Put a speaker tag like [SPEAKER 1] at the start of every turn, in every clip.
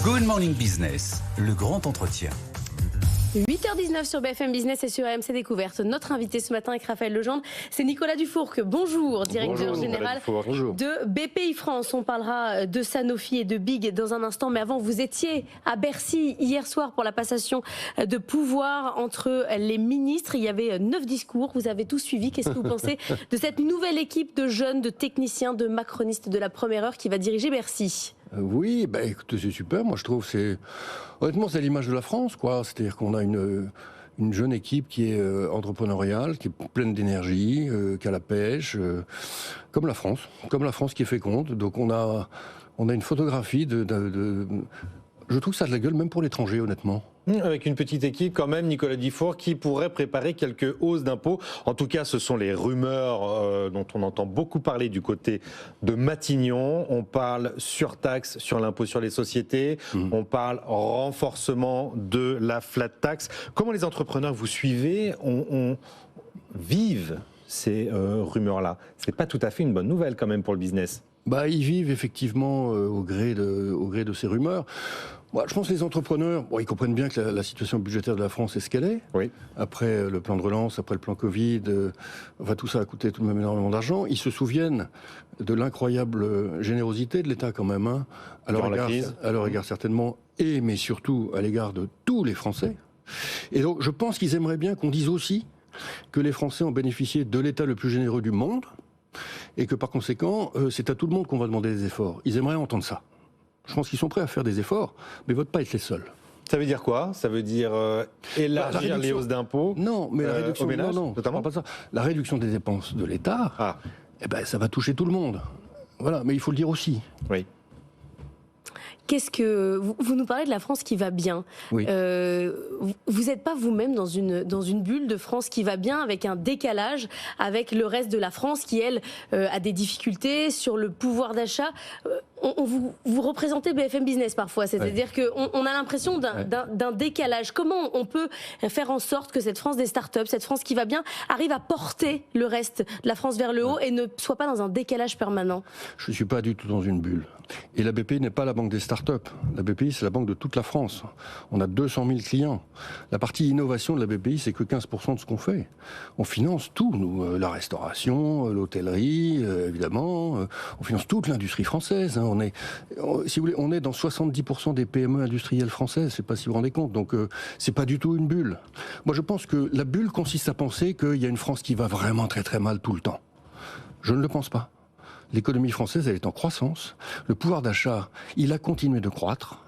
[SPEAKER 1] Good Morning Business, le grand entretien.
[SPEAKER 2] 8h19 sur BFM Business et sur AMC Découverte. Notre invité ce matin avec Raphaël Legendre, c'est Nicolas Dufourcq. Bonjour, directeur général de BPI France. On parlera de Sanofi et de Big dans un instant. Mais avant, vous étiez à Bercy hier soir pour la passation de pouvoir entre les ministres. Il y avait 9 discours. Vous avez tout suivi. Qu'est-ce que vous pensez de cette nouvelle équipe de jeunes, de techniciens, de macronistes de la première heure qui va diriger Bercy ?
[SPEAKER 3] Oui, écoutez, c'est super. Moi, je trouve honnêtement, c'est l'image de la France, quoi. C'est-à-dire qu'on a une jeune équipe qui est entrepreneuriale, qui est pleine d'énergie, qui a la pêche, comme la France qui est féconde. Donc, on a une photographie je trouve que ça a de la gueule, même pour l'étranger, honnêtement.
[SPEAKER 4] Avec une petite équipe quand même, Nicolas Dufourcq, qui pourrait préparer quelques hausses d'impôts. En tout cas, ce sont les rumeurs dont on entend beaucoup parler du côté de Matignon. On parle surtaxe sur l'impôt sur les sociétés. On parle renforcement de la flat tax. Comment les entrepreneurs vous suivez vivent ces rumeurs-là? C'est pas tout à fait une bonne nouvelle quand même pour le business.
[SPEAKER 3] Ils vivent effectivement au gré de ces rumeurs. Moi, je pense que les entrepreneurs, ils comprennent bien que la situation budgétaire de la France est ce qu'elle est. Oui. Après le plan de relance, après le plan Covid, tout ça a coûté tout de même énormément d'argent. Ils se souviennent de l'incroyable générosité de l'État quand même, à leur égard certainement, mais surtout à l'égard de tous les Français. Et donc, je pense qu'ils aimeraient bien qu'on dise aussi que les Français ont bénéficié de l'État le plus généreux du monde, et que par conséquent, c'est à tout le monde qu'on va demander des efforts. Ils aimeraient entendre ça. Je pense qu'ils sont prêts à faire des efforts, mais ils ne veulent pas être les seuls.
[SPEAKER 4] Ça veut dire quoi? Ça veut dire élargir les hausses d'impôts?
[SPEAKER 3] Non, mais la réduction,
[SPEAKER 4] aux ménages,
[SPEAKER 3] notamment pas ça. La réduction des dépenses de l'État, ça va toucher tout le monde. Voilà, mais il faut le dire aussi.
[SPEAKER 4] Oui.
[SPEAKER 2] Qu'est-ce que vous nous parlez de la France qui va bien. Oui. Vous n'êtes pas vous-même dans une bulle de France qui va bien, avec un décalage avec le reste de la France qui, elle, a des difficultés sur le pouvoir d'achat. Vous représentez BFM Business parfois, c'est-à-dire qu'on a l'impression d'un décalage. Comment on peut faire en sorte que cette France des startups, cette France qui va bien, arrive à porter le reste de la France vers le haut et ne soit pas dans un décalage permanent?
[SPEAKER 3] Je ne suis pas du tout dans une bulle. Et la BPI n'est pas la banque des startups. La BPI, c'est la banque de toute la France. On a 200 000 clients. La partie innovation de la BPI, c'est que 15% de ce qu'on fait. On finance tout, nous. La restauration, l'hôtellerie, évidemment. On finance toute l'industrie française. Si vous voulez, on est dans 70% des PME industrielles françaises. Je ne sais pas si vous vous rendez compte. Donc, c'est pas du tout une bulle. Moi, je pense que la bulle consiste à penser qu'il y a une France qui va vraiment très très mal tout le temps. Je ne le pense pas. L'économie française, elle est en croissance. Le pouvoir d'achat, il a continué de croître.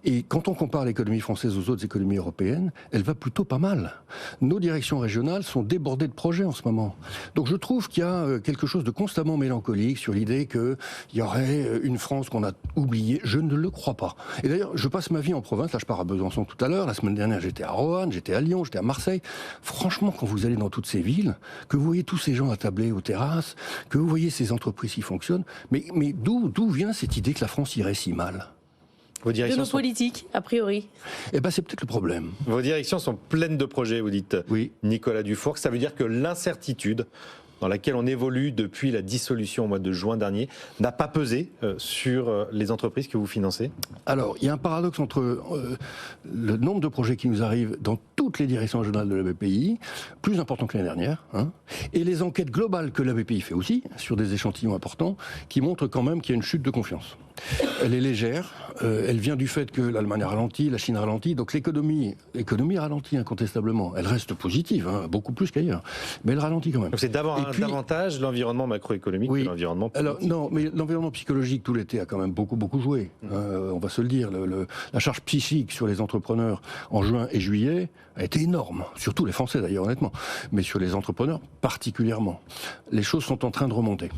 [SPEAKER 3] Et quand on compare l'économie française aux autres économies européennes, elle va plutôt pas mal. Nos directions régionales sont débordées de projets en ce moment. Donc je trouve qu'il y a quelque chose de constamment mélancolique sur l'idée qu'il y aurait une France qu'on a oubliée. Je ne le crois pas. Et d'ailleurs, je passe ma vie en province. Là, je pars à Besançon tout à l'heure. La semaine dernière, j'étais à Roanne, j'étais à Lyon, j'étais à Marseille. Franchement, quand vous allez dans toutes ces villes, que vous voyez tous ces gens attablés aux terrasses, que vous voyez ces entreprises qui fonctionnent, mais d'où vient cette idée que la France irait si mal ?
[SPEAKER 2] De nos politiques, a priori.
[SPEAKER 3] C'est peut-être le problème.
[SPEAKER 4] Vos directions sont pleines de projets, vous dites, oui. Nicolas Dufourcq. Ça veut dire que l'incertitude dans laquelle on évolue depuis la dissolution au mois de juin dernier n'a pas pesé sur les entreprises que vous financez?
[SPEAKER 3] Alors, il y a un paradoxe entre le nombre de projets qui nous arrivent dans toutes les directions régionales de la BPI, plus important que l'année dernière, et les enquêtes globales que la BPI fait aussi, sur des échantillons importants, qui montrent quand même qu'il y a une chute de confiance. Elle est légère, elle vient du fait que l'Allemagne a ralenti, la Chine a ralenti, donc l'économie ralentit incontestablement. Elle reste positive, beaucoup plus qu'ailleurs, mais elle ralentit quand même.
[SPEAKER 4] Donc c'est davantage l'environnement macroéconomique que l'environnement politique.
[SPEAKER 3] Alors, non, mais l'environnement psychologique tout l'été a quand même beaucoup joué. On va se le dire, la charge psychique sur les entrepreneurs en juin et juillet a été énorme, sur tous les Français d'ailleurs honnêtement, mais sur les entrepreneurs particulièrement. Les choses sont en train de remonter.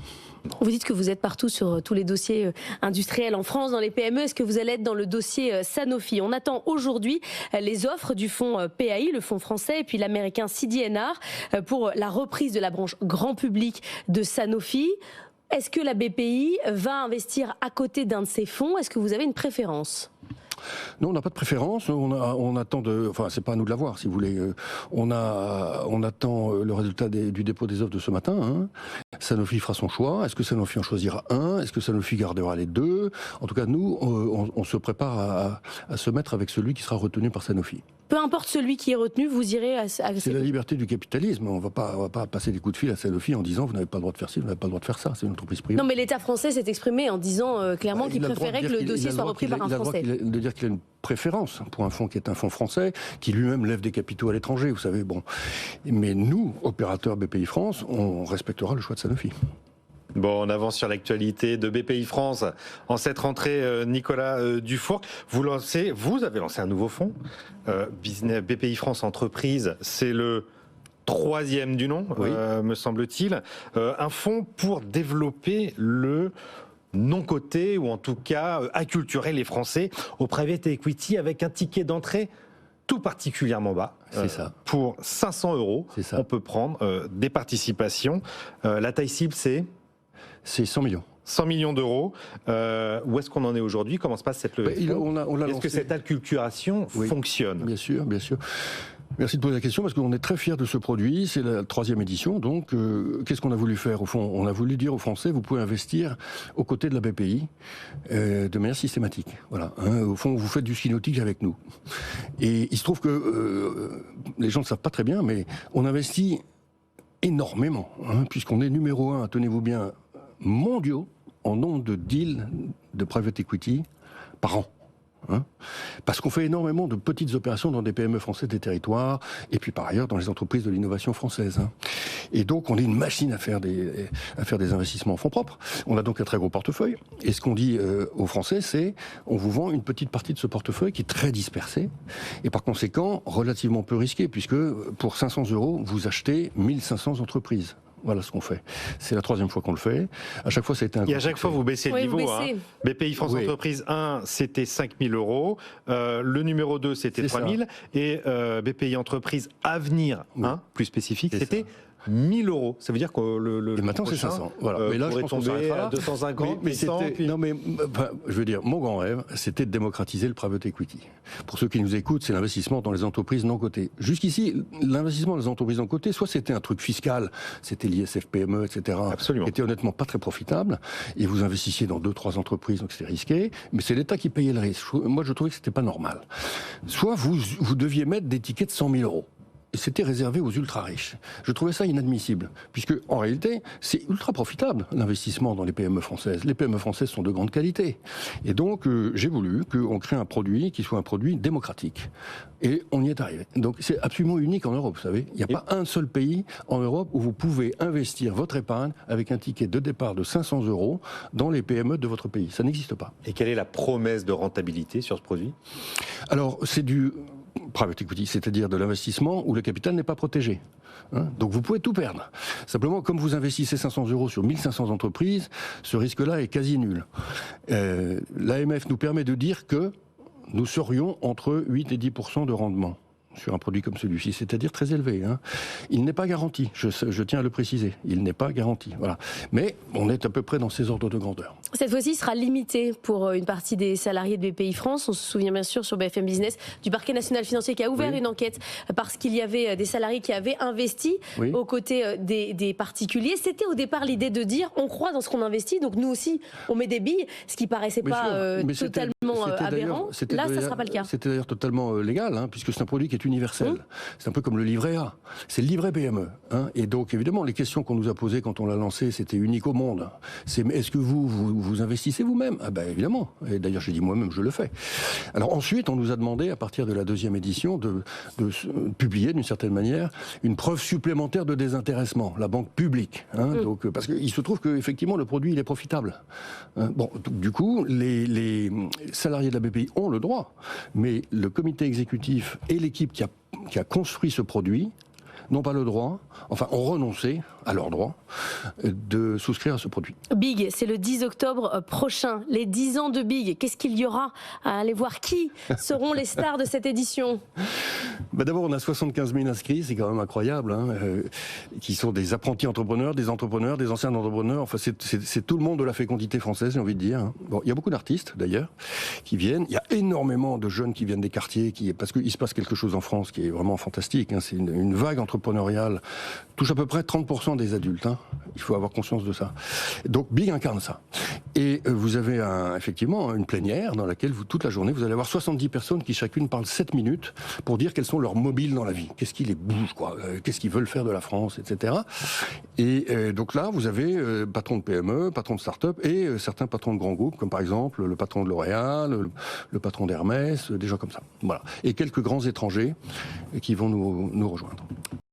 [SPEAKER 2] Vous dites que vous êtes partout sur tous les dossiers industriels en France, dans les PME. Est-ce que vous allez être dans le dossier Sanofi? On attend aujourd'hui les offres du fonds PAI, le fonds français, et puis l'américain CD&R pour la reprise de la branche grand public de Sanofi. Est-ce que la BPI va investir à côté d'un de ces fonds? Est-ce que vous avez une préférence?
[SPEAKER 3] Non, on n'a pas de préférence. On attend enfin, c'est pas à nous de l'avoir, si vous voulez. On attend le résultat du dépôt des offres de ce matin. Hein. Sanofi fera son choix. Est-ce que Sanofi en choisira un? Est-ce que Sanofi gardera les deux? En tout cas, nous, on se prépare à se mettre avec celui qui sera retenu par Sanofi.
[SPEAKER 2] Peu importe celui qui est retenu, vous irez à
[SPEAKER 3] C'est la liberté du capitalisme. On va pas passer des coups de fil à Sanofi en disant vous n'avez pas le droit de faire ci, vous n'avez pas le droit de faire ça. C'est une entreprise privée.
[SPEAKER 2] Non, mais l'État français s'est exprimé en disant clairement qu'il préférait que le dossier soit repris par un Français.
[SPEAKER 3] Il a le droit de dire qu'il a une préférence pour un fonds qui est un fonds français, qui lui-même lève des capitaux à l'étranger, vous savez. Bon, mais nous, opérateurs BPI France, on respectera le choix de Sanofi.
[SPEAKER 4] Bon, on avance sur l'actualité de BPI France. En cette rentrée, Nicolas Dufourcq, vous avez lancé un nouveau fonds, BPI France Entreprise, c'est le 3e du nom, oui. Me semble-t-il. Un fonds pour développer le non coté, ou en tout cas acculturer les Français au private equity avec un ticket d'entrée tout particulièrement bas.
[SPEAKER 3] C'est ça.
[SPEAKER 4] Pour 500 €, on peut prendre des participations. La taille cible, c'est
[SPEAKER 3] 100 millions.
[SPEAKER 4] 100 millions d'euros. Où est-ce qu'on en est aujourd'hui? Comment se passe cette levée de fonds? Est-ce que cette acculturation fonctionne?
[SPEAKER 3] Bien sûr, bien sûr. Merci de poser la question parce qu'on est très fiers de ce produit. C'est la 3e édition. Donc, qu'est-ce qu'on a voulu faire au fond? On a voulu dire aux Français, vous pouvez investir aux côtés de la BPI de manière systématique. Voilà. Hein, au fond, vous faites du ski nautique avec nous. Et il se trouve que les gens ne savent pas très bien, mais on investit énormément, hein, puisqu'on est numéro 1, tenez-vous bien, mondiaux en nombre de deals de private equity par an. Hein, parce qu'on fait énormément de petites opérations dans des PME françaises des territoires et puis par ailleurs dans les entreprises de l'innovation française. Hein. Et donc on est une machine à faire des investissements en fonds propres. On a donc un très gros portefeuille. Et ce qu'on dit aux Français, c'est on vous vend une petite partie de ce portefeuille qui est très dispersé et par conséquent relativement peu risqué puisque pour 500 €, vous achetez 1500 entreprises. Voilà ce qu'on fait. C'est la 3e fois qu'on le fait. À chaque fois, ça a été un.
[SPEAKER 4] Et à chaque fois, vous baissez le niveau. Hein. BPI France Entreprise 1, c'était 5 000 €. Le numéro 2, c'était 3 000. Et BPI Entreprise Avenir 1, plus spécifique, c'était 1 000 €. Ça veut dire que
[SPEAKER 3] et maintenant c'est 500. Voilà. Mais là, je pense qu'on s'arrêtera
[SPEAKER 4] à 250, mais 100.
[SPEAKER 3] Non, mais je veux dire, mon grand rêve, c'était de démocratiser le private equity. Pour ceux qui nous écoutent, c'est l'investissement dans les entreprises non cotées. Jusqu'ici, l'investissement dans les entreprises non cotées, soit c'était un truc fiscal, c'était l'ISF PME, etc.
[SPEAKER 4] Absolument.
[SPEAKER 3] Qui était honnêtement pas très profitable, et vous investissiez dans 2-3 entreprises, donc c'était risqué. Mais c'est l'État qui payait le risque. Moi, je trouvais que c'était pas normal. Soit vous deviez mettre des tickets de 100 000 €. Et c'était réservé aux ultra-riches. Je trouvais ça inadmissible, puisque en réalité, c'est ultra profitable l'investissement dans les PME françaises. Les PME françaises sont de grande qualité. Et donc, j'ai voulu qu'on crée un produit qui soit un produit démocratique. Et on y est arrivé. Donc, c'est absolument unique en Europe, vous savez. Il n'y a pas un seul pays en Europe où vous pouvez investir votre épargne avec un ticket de départ de 500 € dans les PME de votre pays. Ça n'existe pas.
[SPEAKER 4] Et quelle est la promesse de rentabilité sur ce produit?
[SPEAKER 3] Alors, c'est du private equity, c'est-à-dire de l'investissement où le capital n'est pas protégé. Hein, donc vous pouvez tout perdre. Simplement, comme vous investissez 500 € sur 1500 entreprises, ce risque-là est quasi nul. L'AMF nous permet de dire que nous serions entre 8 et 10% de rendement sur un produit comme celui-ci, c'est-à-dire très élevé. Hein. Il n'est pas garanti, je tiens à le préciser, il n'est pas garanti. Voilà. Mais on est à peu près dans ces ordres de grandeur.
[SPEAKER 2] Cette fois-ci, il sera limité pour une partie des salariés de BPI France. On se souvient bien sûr sur BFM Business du parquet national financier qui a ouvert une enquête parce qu'il y avait des salariés qui avaient investi aux côtés des particuliers. C'était au départ l'idée de dire on croit dans ce qu'on investit, donc nous aussi on met des billes, ce qui paraissait pas totalement aberrant. Là, ça ne sera pas le cas.
[SPEAKER 3] C'était d'ailleurs totalement légal, hein, puisque c'est un produit qui est universel. C'est un peu comme le livret A. C'est le livret PME. Hein, et donc, évidemment, les questions qu'on nous a posées quand on l'a lancé, c'était unique au monde. C'est est-ce que vous investissez vous-même? Ah ben évidemment. Et d'ailleurs, j'ai dit moi-même, je le fais. Alors ensuite, on nous a demandé, à partir de la 2e édition, de publier, d'une certaine manière, une preuve supplémentaire de désintéressement, la banque publique. Hein, donc, parce qu'il se trouve qu'effectivement, le produit, il est profitable. Hein, bon, donc, du coup, les salariés de la BPI ont le droit, mais le comité exécutif et l'équipe qui a construit ce produit n'ont pas le droit, enfin ont renoncé à leur droit, de souscrire à ce produit.
[SPEAKER 2] Big, c'est le 10 octobre prochain, les 10 ans de Big. Qu'est-ce qu'il y aura à aller voir? Qui seront les stars de cette édition?
[SPEAKER 3] D'abord, on a 75 000 inscrits, c'est quand même incroyable, qui sont des apprentis entrepreneurs, des anciens entrepreneurs. Enfin, c'est tout le monde de la fécondité française, j'ai envie de dire. Bon, il y a beaucoup d'artistes, d'ailleurs, qui viennent. Il y a énormément de jeunes qui viennent des quartiers, parce qu'il se passe quelque chose en France qui est vraiment fantastique. C'est une vague entrepreneuriale, touche à peu près 30% des adultes. Il faut avoir conscience de ça. Donc, Big incarne ça. Et vous avez effectivement une plénière dans laquelle, toute la journée, vous allez avoir 70 personnes qui chacune parlent 7 minutes pour dire quels sont leurs mobiles dans la vie. Qu'est-ce qui les bouge, quoi. Qu'est-ce qu'ils veulent faire de la France, etc. Et donc là, vous avez patrons de PME, patrons de start-up et certains patrons de grands groupes, comme par exemple le patron de L'Oréal, le patron d'Hermès, des gens comme ça. Voilà. Et quelques grands étrangers qui vont nous rejoindre.